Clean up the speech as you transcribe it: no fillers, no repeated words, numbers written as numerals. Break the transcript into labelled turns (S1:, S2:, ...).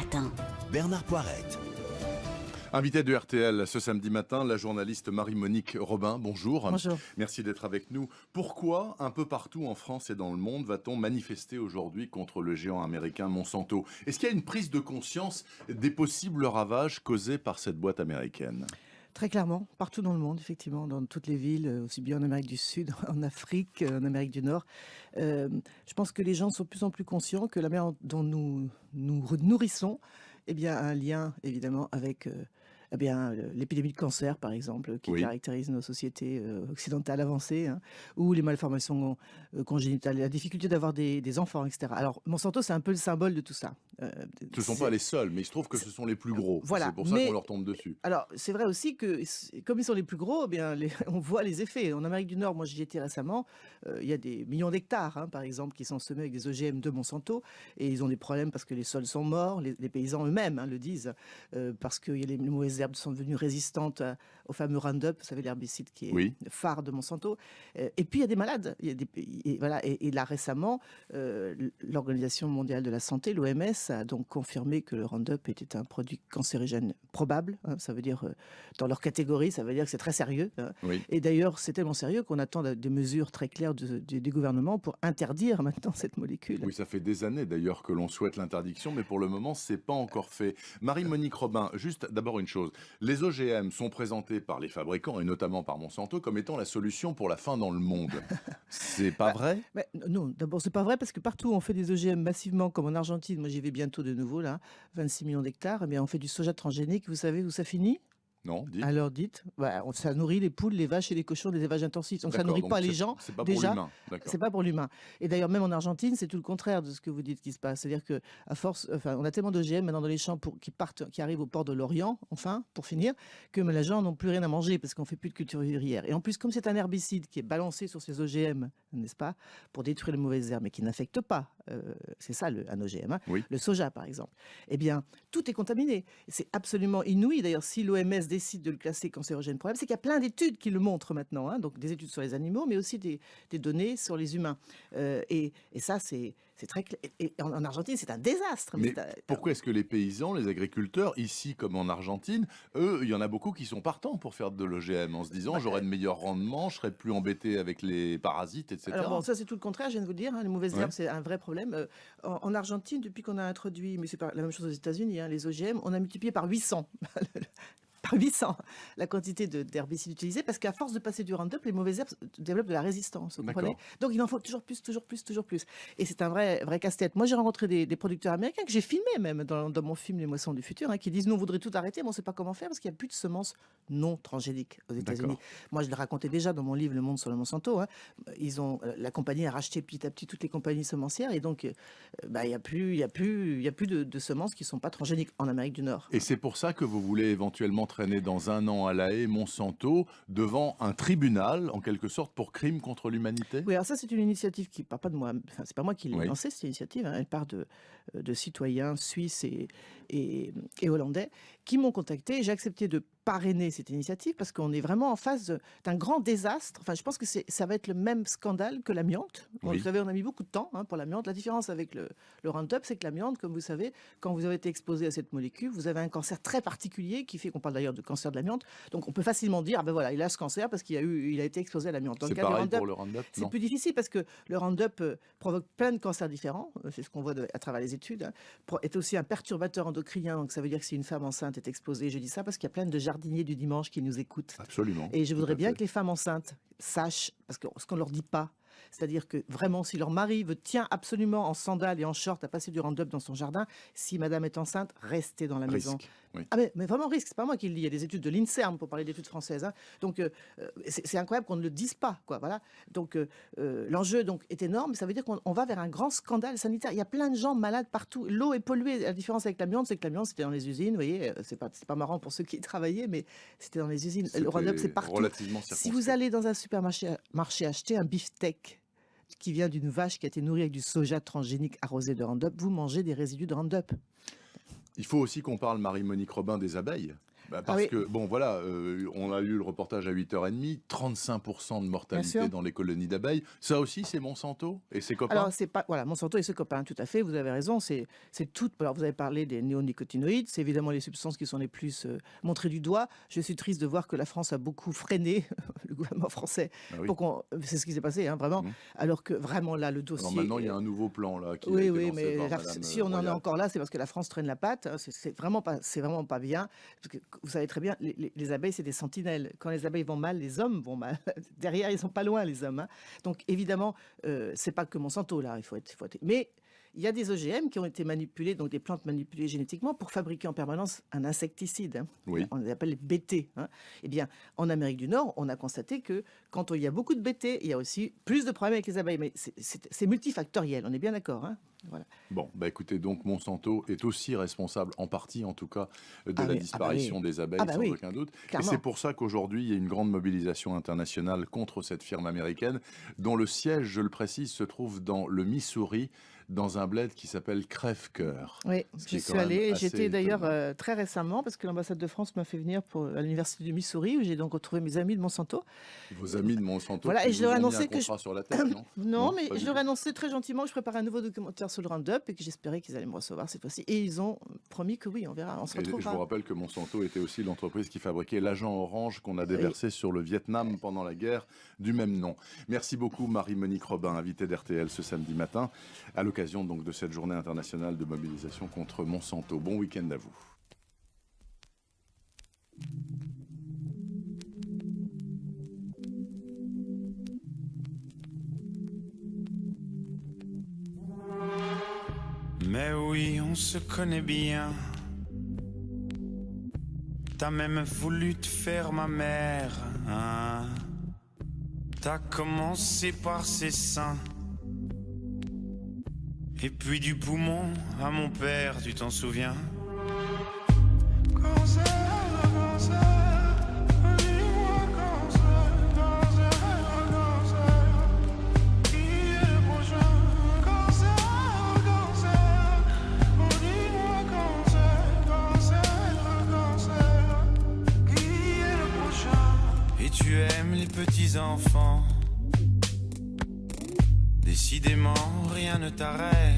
S1: matin.
S2: Bernard Poirette.
S3: Invitée de RTL ce samedi matin, la journaliste Marie-Monique Robin. Bonjour.
S4: Bonjour.
S3: Merci d'être avec nous. Pourquoi, un peu partout en France et dans le monde, va-t-on manifester aujourd'hui contre le géant américain Monsanto? Est-ce qu'il y a une prise de conscience des possibles ravages causés par cette boîte américaine?
S4: Très clairement, partout dans le monde, effectivement, dans toutes les villes, aussi bien en Amérique du Sud, en Afrique, en Amérique du Nord. Je pense que les gens sont de plus en plus conscients que la manière dont nous nourrissons a un lien, évidemment, avec l'épidémie de cancer, par exemple, qui caractérise nos sociétés occidentales avancées, ou les malformations congénitales, la difficulté d'avoir des enfants, etc. Alors, Monsanto, c'est un peu le symbole de tout ça.
S3: Ce ne sont pas les seuls, mais il se trouve que ce sont les plus gros.
S4: Voilà,
S3: c'est pour ça qu'on leur tombe dessus.
S4: Alors, c'est vrai aussi que, comme ils sont les plus gros, on voit les effets. En Amérique du Nord, moi j'y étais récemment, il y a des millions d'hectares, par exemple, qui sont semés avec des OGM de Monsanto, et ils ont des problèmes parce que les sols sont morts, les paysans eux-mêmes le disent, parce que les mauvaises herbes sont devenues résistantes au fameux Roundup, vous savez, l'herbicide qui est phare de Monsanto. Et puis il y a des malades. Et là récemment, l'Organisation mondiale de la santé, l'OMS, a donc confirmé que le Roundup était un produit cancérigène probable. Ça veut dire, dans leur catégorie, ça veut dire que c'est très sérieux. Et d'ailleurs, c'est tellement sérieux qu'on attend des mesures très claires des gouvernements pour interdire maintenant cette molécule.
S3: Oui, ça fait des années d'ailleurs que l'on souhaite l'interdiction, mais pour le moment, c'est pas encore fait. Marie-Monique Robin, juste d'abord une chose. Les OGM sont présentés par les fabricants, et notamment par Monsanto, comme étant la solution pour la faim dans le monde. C'est pas vrai ?
S4: Non, d'abord, c'est pas vrai, parce que partout où on fait des OGM massivement, comme en Argentine, moi j'y vais bientôt de nouveau, là, 26 millions d'hectares, on fait du soja transgénique, vous savez où ça finit ?
S3: Non, dites.
S4: Alors dites, ça nourrit les poules, les vaches et les cochons des élevages intensifs. Donc ça nourrit pas les gens.
S3: C'est pas
S4: déjà,
S3: pour l'humain.
S4: C'est pas pour l'humain. Et d'ailleurs, même en Argentine, c'est tout le contraire de ce que vous dites qui se passe. C'est-à-dire que à force, on a tellement d'OGM maintenant dans les champs qui arrivent au port de l'Orient, enfin, pour finir, que les gens n'ont plus rien à manger parce qu'on fait plus de culture vivrière. Et en plus, comme c'est un herbicide qui est balancé sur ces OGM, n'est-ce pas, pour détruire les mauvaises herbes, mais qui n'affecte pas, c'est ça un OGM, le soja par exemple. Tout est contaminé. C'est absolument inouï. D'ailleurs, si l'OMS décide de le classer cancérogène, le problème, c'est qu'il y a plein d'études qui le montrent maintenant, donc des études sur les animaux, mais aussi des données sur les humains. Et ça, c'est très clair. Et en Argentine, c'est un désastre.
S3: Mais pourquoi est-ce que les paysans, les agriculteurs, ici comme en Argentine, eux, il y en a beaucoup qui sont partants pour faire de l'OGM, en se disant j'aurai de meilleurs rendements, je serai plus embêté avec les parasites, etc.
S4: Alors ça c'est tout le contraire, je viens de vous le dire, les mauvaises herbes, c'est un vrai problème. En Argentine, depuis qu'on a introduit, mais c'est pas la même chose aux États-Unis, les OGM, on a multiplié par 800. Par 800 la quantité d'herbicides utilisés, parce qu'à force de passer du Roundup, les mauvaises herbes développent de la résistance, vous comprenez ? Donc il en faut toujours plus. Et c'est un vrai casse-tête. Moi j'ai rencontré des producteurs américains que j'ai filmés même dans mon film Les Moissons du Futur, qui disent nous on voudrait tout arrêter, mais on ne sait pas comment faire parce qu'il n'y a plus de semences non transgéniques aux États-Unis. Moi je le racontais déjà dans mon livre Le Monde sur le Monsanto. La compagnie a racheté petit à petit toutes les compagnies semencières, et donc il n'y a plus de semences qui ne sont pas transgéniques en Amérique du Nord.
S3: Et c'est pour ça que vous voulez éventuellement traîner dans un an à La Haye Monsanto devant un tribunal, en quelque sorte, pour crime contre l'humanité ?
S4: Oui, alors ça, c'est une initiative qui ne part pas de moi. Enfin, c'est pas moi qui l'ai lancée, cette initiative. Elle part de citoyens suisses et hollandais qui m'ont contacté. J'ai accepté de parrainer cette initiative parce qu'on est vraiment en face d'un grand désastre. Enfin, je pense que ça va être le même scandale que l'amiante. Vous savez, on a mis beaucoup de temps pour l'amiante. La différence avec le Roundup, c'est que l'amiante, comme vous savez, quand vous avez été exposé à cette molécule, vous avez un cancer très particulier qui fait qu'on parle d'ailleurs de cancer de l'amiante. Donc, on peut facilement dire, il a ce cancer parce qu'il a été exposé à l'amiante.
S3: C'est pareil pour le Roundup,
S4: c'est plus difficile parce que le Roundup provoque plein de cancers différents. C'est ce qu'on voit à travers les études. Est aussi un perturbateur endocrinien. Donc, ça veut dire que si une femme enceinte est exposée, je dis ça parce qu'il y a plein de jardiniers du dimanche qui nous écoutent.
S3: Absolument.
S4: Et je voudrais bien que les femmes enceintes sachent, parce que ce qu'on leur dit pas, c'est-à-dire que vraiment, si leur mari tient absolument en sandales et en short à passer du Roundup dans son jardin, si madame est enceinte, restez dans la maison.
S3: Oui.
S4: Ah mais vraiment risque, c'est pas moi qui le dis, il y a des études de l'INSERM pour parler d'études françaises. Donc c'est incroyable qu'on ne le dise pas, voilà. Donc l'enjeu est énorme, ça veut dire qu'on va vers un grand scandale sanitaire. Il y a plein de gens malades partout. L'eau est polluée. La différence avec l'amiante, c'est que l'amiante c'était dans les usines, vous voyez, c'est pas marrant pour ceux qui y travaillaient, mais c'était dans les usines. Le Roundup c'est partout.
S3: Relativement
S4: si vous allez dans un supermarché acheter un beefsteak qui vient d'une vache qui a été nourrie avec du soja transgénique arrosé de Roundup, vous mangez des résidus de Roundup.
S3: Il faut aussi qu'on parle, Marie-Monique Robin, des abeilles. Bah,
S4: Ah
S3: parce
S4: oui,
S3: que, bon, voilà, on a lu le reportage à 8h30, 35% de
S4: bien
S3: mortalité
S4: sûr.
S3: dans les colonies d'abeilles. Ça aussi, c'est Monsanto et ses copains?
S4: Alors, c'est pas voilà, Monsanto et ses copains, tout à fait, vous avez raison, c'est tout alors vous avez parlé des néonicotinoïdes, c'est évidemment les substances qui sont les plus, montrées du doigt. Je suis triste de voir que la France a beaucoup freiné, le gouvernement français,
S3: Ah oui.
S4: pour qu'on c'est ce qui s'est passé, hein, vraiment,
S3: Mmh.
S4: alors que vraiment là, le
S3: Alors
S4: dossier
S3: maintenant, il y a
S4: est
S3: un nouveau plan là qui a
S4: oui,
S3: été
S4: oui,
S3: lancé
S4: mais
S3: par
S4: la
S3: madame,
S4: si on en est
S3: Royal.
S4: encore là, c'est parce que la France traîne la patte, hein, c'est vraiment pas bien. Parce que vous savez très bien, les abeilles, c'est des sentinelles. Quand les abeilles vont mal, les hommes vont mal. Derrière, ils sont pas loin, les hommes, hein. Donc évidemment, c'est pas que Monsanto là, il faut être mais il y a des OGM qui ont été manipulés, donc des plantes manipulées génétiquement pour fabriquer en permanence un insecticide, hein.
S3: Oui.
S4: On les appelle les BT, hein. Eh bien, en Amérique du Nord, on a constaté que quand il y a beaucoup de BT, il y a aussi plus de problèmes avec les abeilles. Mais c'est multifactoriel, on est bien d'accord, hein. Voilà.
S3: Bon, bah écoutez, donc Monsanto est aussi responsable, en partie en tout cas, de
S4: Ah
S3: la
S4: oui, ah bah oui.
S3: disparition des
S4: Ah
S3: abeilles,
S4: bah
S3: sans
S4: oui,
S3: aucun doute. Et
S4: clairement.
S3: c'est pour ça qu'aujourd'hui, il y a une grande mobilisation internationale contre cette firme américaine, dont le siège, je le précise, se trouve dans le Missouri, dans un bled qui s'appelle Crève-Cœur.
S4: Oui,
S3: Ce qui
S4: j'y
S3: est quand
S4: suis
S3: même
S4: allée.
S3: assez
S4: J'étais d'ailleurs
S3: étonnant.
S4: très récemment parce que l'ambassade de France m'a fait venir à l'université du Missouri où j'ai donc retrouvé mes amis de Monsanto.
S3: Vos amis de Monsanto
S4: Voilà,
S3: qui
S4: et je
S3: vous
S4: leur ai
S3: ont mis un
S4: annoncé que
S3: contrat sur la tête, non?
S4: non, mais
S3: Pas
S4: je
S3: du
S4: leur ai
S3: tout.
S4: annoncé très gentiment que je préparais un nouveau documentaire sur le Roundup et que j'espérais qu'ils allaient me recevoir cette fois-ci. Et ils ont promis que oui, on verra, on se
S3: Et je vous
S4: retrouvera.
S3: rappelle que Monsanto était aussi l'entreprise qui fabriquait l'agent orange qu'on a déversé sur le Vietnam pendant la guerre du même nom. Merci beaucoup Marie-Monique Robin, invitée d'RTL ce samedi matin, à l'occasion donc de cette journée internationale de mobilisation contre Monsanto. Bon week-end à vous.
S1: Mais oui, on se connaît bien. T'as même voulu te faire ma mère, hein. T'as commencé par ses seins. Et puis du poumon à mon père, tu t'en souviens? Cancer, cancer, dis-moi cancer, cancer, cancer. Qui est le prochain? Cancer, cancer, oh dis-moi cancer, cancer, cancer. Qui est le prochain? Et tu aimes les petits enfants. Décidément, rien ne t'arrête.